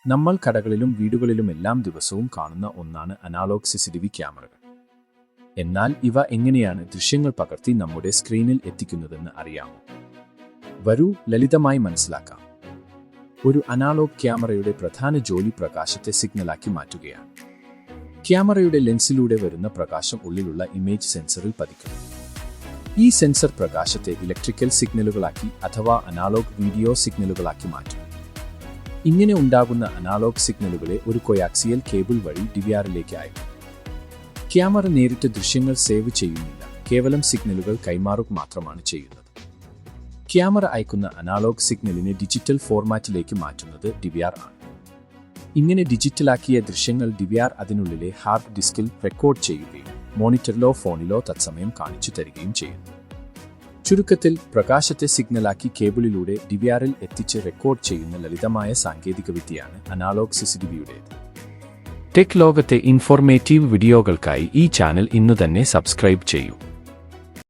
നമ്മൾ കടകളിലും വീടുകളിലുമെല്ലാം ദിവസവും കാണുന്ന ഒന്നാണ് അനാലോഗ് CCTV ക്യാമറകൾ. എന്നാൽ ഇവ എങ്ങനെയാണ് ദൃശ്യങ്ങൾ പകർത്തി നമ്മുടെ സ്ക്രീനിൽ എത്തിക്കുന്നതെന്ന് അറിയാമോ? വരൂ ലളിതമായി മനസ്സിലാക്കാം. ഒരു അനാലോഗ് ക്യാമറയുടെ പ്രധാന ജോലി പ്രകാശത്തെ സിഗ്നലാക്കി മാറ്റുകയാണ്. ക്യാമറയുടെ ലെൻസിലൂടെ വരുന്ന പ്രകാശം ഉള്ളിലുള്ള ഇമേജ് സെൻസറിൽ പതിക്കുന്നു. ഈ സെൻസർ പ്രകാശത്തെ ഇലക്ട്രിക്കൽ സിഗ്നലുകളാക്കി അഥവാ അനാലോഗ് വീഡിയോ സിഗ്നലുകളാക്കി മാറ്റും. ഇങ്ങനെ ഉണ്ടാകുന്ന അനാലോഗ് സിഗ്നലുകളെ ഒരു കോയാക്സിയൽ കേബിൾ വഴി DVRലേക്ക് അയക്കും. ക്യാമറ നേരിട്ട് ദൃശ്യങ്ങൾ സേവ് ചെയ്യുന്നില്ല, കേവലം സിഗ്നലുകൾ കൈമാറുക മാത്രമാണ് ചെയ്യുന്നത്. ക്യാമറ അയക്കുന്ന അനാലോഗ് സിഗ്നലിനെ ഡിജിറ്റൽ ഫോർമാറ്റിലേക്ക് മാറ്റുന്നത് DVR ആണ്. ഇങ്ങനെ ഡിജിറ്റലാക്കിയ ദൃശ്യങ്ങൾ DVR അതിനുള്ളിലെ ഹാർഡ് ഡിസ്കിൽ റെക്കോർഡ് ചെയ്യുകയും മോണിറ്ററിലോ ഫോണിലോ തത്സമയം കാണിച്ചു തരികയും ചെയ്യുന്നു. ചുരുക്കത്തിൽ, പ്രകാശത്തെ സിഗ്നലാക്കി കേബിളിലൂടെ DVRൽ എത്തിച്ച് റെക്കോർഡ് ചെയ്യുന്ന ലളിതമായ സാങ്കേതികവിദ്യയാണ് അനാലോഗ് CCTVയുടേത്. ടെക് ലോകത്തെ ഇൻഫോർമേറ്റീവ് വീഡിയോകൾക്കായി ഈ ചാനൽ ഇന്ന് തന്നെ സബ്സ്ക്രൈബ് ചെയ്യൂ.